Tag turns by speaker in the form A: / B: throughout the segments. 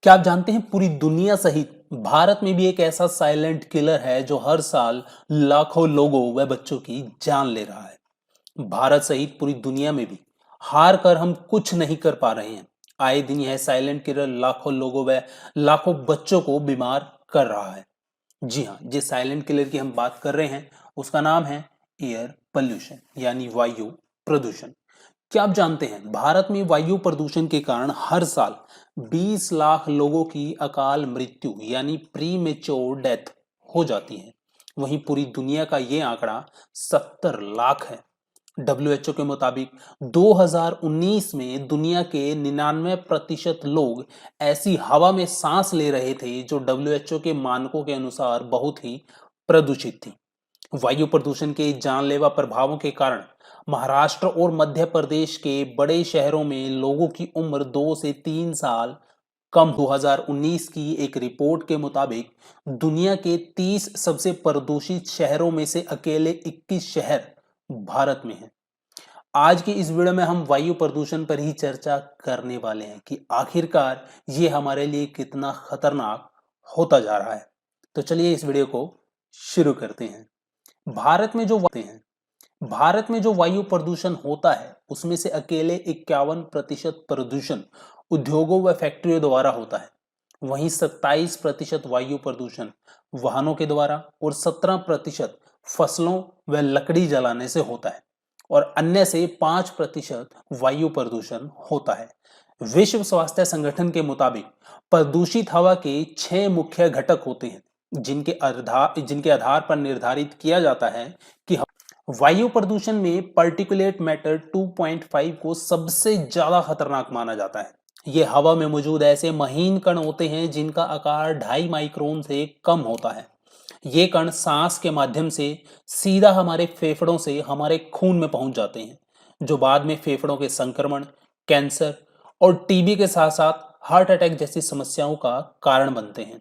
A: क्या आप जानते हैं पूरी दुनिया सहित भारत में भी एक ऐसा साइलेंट किलर है जो हर साल लाखों लोगों व बच्चों की जान ले रहा है। भारत सहित पूरी दुनिया में भी हार कर हम कुछ नहीं कर पा रहे हैं। आए दिन यह साइलेंट किलर लाखों लोगों व लाखों बच्चों को बीमार कर रहा है। जी हाँ, जिस साइलेंट किलर की हम बात कर रहे हैं उसका नाम है एयर पोल्यूशन यानी वायु प्रदूषण। क्या आप जानते हैं भारत में वायु प्रदूषण के कारण हर साल 20 लाख लोगों की अकाल मृत्यु यानी प्री मेच्योर डेथ हो जाती है। वहीं पूरी दुनिया का ये आंकड़ा 70 लाख है। डब्ल्यूएचओ के मुताबिक 2019 में दुनिया के 99% लोग ऐसी हवा में सांस ले रहे थे जो डब्ल्यूएचओ के मानकों के अनुसार बहुत ही प्रदूषित थी। वायु प्रदूषण के जानलेवा प्रभावों के कारण महाराष्ट्र और मध्य प्रदेश के बड़े शहरों में लोगों की उम्र 2 से 3 साल कम। 2019 की एक रिपोर्ट के मुताबिक दुनिया के 30 सबसे प्रदूषित शहरों में से अकेले 21 शहर भारत में हैं। आज की इस वीडियो में हम वायु प्रदूषण पर ही चर्चा करने वाले हैं कि आखिरकार ये हमारे लिए कितना खतरनाक होता जा रहा है। तो चलिए इस वीडियो को शुरू करते हैं। भारत में जो वायु प्रदूषण होता है उसमें से अकेले 51% प्रदूषण उद्योगों व फैक्ट्रियों द्वारा होता है। वहीं 27% वायु प्रदूषण वाहनों के द्वारा और 17% फसलों व लकड़ी जलाने से होता है और अन्य से 5% वायु प्रदूषण होता है। विश्व स्वास्थ्य संगठन के मुताबिक प्रदूषित हवा के 6 मुख्य घटक होते हैं जिनके आधार पर निर्धारित किया जाता है कि वायु प्रदूषण में पार्टिकुलेट मैटर 2.5 को सबसे ज्यादा खतरनाक माना जाता है। ये हवा में मौजूद ऐसे महीन कण होते हैं जिनका आकार 2.5 माइक्रोन से कम होता है। ये कण सांस के माध्यम से सीधा हमारे फेफड़ों से हमारे खून में पहुंच जाते हैं, जो बाद में फेफड़ों के संक्रमण, कैंसर और टीबी के साथ साथ हार्ट अटैक जैसी समस्याओं का कारण बनते हैं।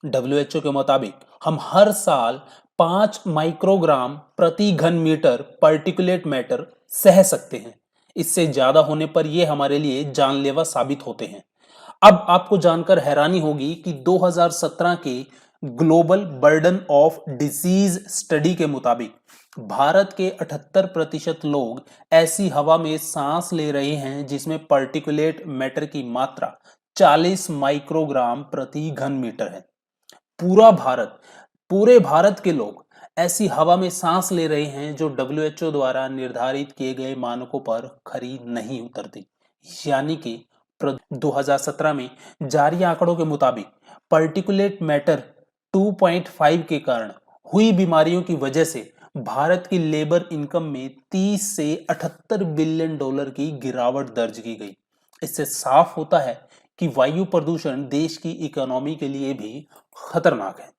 A: डब्ल्यूएचओ के मुताबिक हम हर साल 5 माइक्रोग्राम प्रति घन मीटर पार्टिकुलेट मैटर सह सकते हैं। इससे ज्यादा होने पर यह हमारे लिए जानलेवा साबित होते हैं। अब आपको जानकर हैरानी होगी कि 2017 के global burden of disease study के मुताबिक भारत के 78% लोग ऐसी हवा में सांस ले रहे हैं जिसमें पार्टिकुलेट मैटर की मात्रा 40 माइक्रोग्राम प्रति घन मीटर है। पूरे भारत के लोग ऐसी हवा में सांस ले रहे हैं जो डब्ल्यूएचओ द्वारा निर्धारित किए गए मानकों पर खरी नहीं उतरती। यानी कि 2017 में जारी आंकड़ों के मुताबिक पार्टिकुलेट मैटर 2.5 के कारण हुई बीमारियों की वजह से भारत की लेबर इनकम में 30 से 78 बिलियन डॉलर की गिरावट दर्ज की गई। इससे साफ होता है कि वायु प्रदूषण देश की इकोनॉमी के लिए भी खतरनाक है।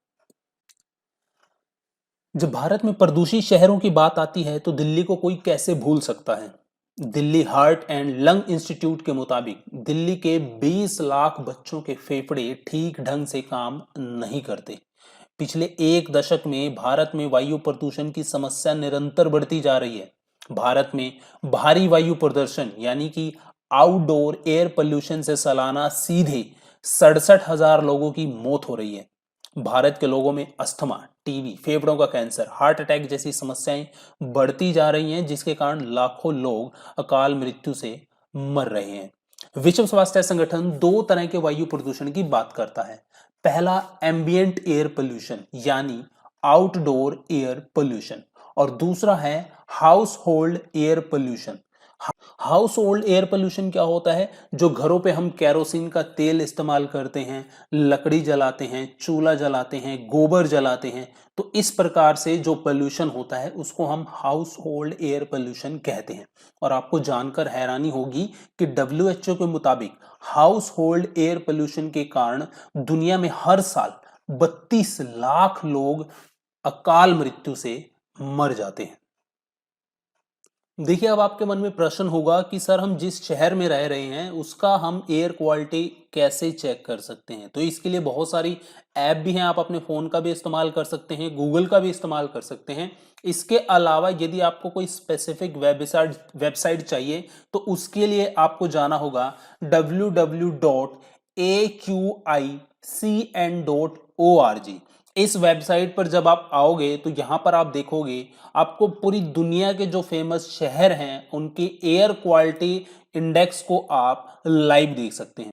A: जब भारत में प्रदूषित शहरों की बात आती है तो दिल्ली को कोई कैसे भूल सकता है। Delhi heart and lung institute के मुताबिक दिल्ली के 20 लाख बच्चों के फेफड़े ठीक ढंग से काम नहीं करते। पिछले एक दशक में भारत में वायु प्रदूषण की समस्या निरंतर बढ़ती जा रही है। भारत में भारी वायु प्रदूषण यानी कि आउटडोर एयर पोल्यूशन से सालाना सीधे 67,000 लोगों की मौत हो रही है। भारत के लोगों में अस्थमा, टीबी, फेफड़ों का कैंसर, हार्ट अटैक जैसी समस्याएं बढ़ती जा रही हैं, जिसके कारण लाखों लोग अकाल मृत्यु से मर रहे हैं। विश्व स्वास्थ्य संगठन 2 तरह के वायु प्रदूषण की बात करता है। पहला एम्बिएंट एयर पोल्यूशन यानी आउटडोर एयर पोल्यूशन और दूसरा है house hold air pollution. House hold air pollution क्या होता है? जो घरों पे हम केरोसिन का तेल इस्तेमाल करते हैं, लकड़ी जलाते हैं, चूल्हा जलाते हैं, गोबर जलाते हैं, तो इस प्रकार से जो पोल्यूशन होता है उसको हम हाउस होल्ड एयर पोल्यूशन कहते हैं। और आपको जानकर हैरानी होगी कि डब्ल्यूएचओ के मुताबिक हाउस होल्ड एयर पोल्यूशन के कारण दुनिया में हर साल 32 लाख लोग अकाल मृत्यु से मर जाते हैं। देखिए, अब आपके मन में प्रश्न होगा कि सर हम जिस शहर में रह रहे हैं उसका हम एयर क्वालिटी कैसे चेक कर सकते हैं। तो इसके लिए बहुत सारी ऐप भी हैं। आप अपने फ़ोन का भी इस्तेमाल कर सकते हैं, गूगल का भी इस्तेमाल कर सकते हैं। इसके अलावा यदि आपको कोई स्पेसिफिक वेबसाइट चाहिए तो उसके लिए आपको जाना होगा www.air AQICN.org। इस वेबसाइट पर जब आप आओगे तो यहाँ पर आप देखोगे आपको पूरी दुनिया के जो फेमस शहर हैं उनकी एयर क्वालिटी इंडेक्स को आप लाइव देख सकते हैं।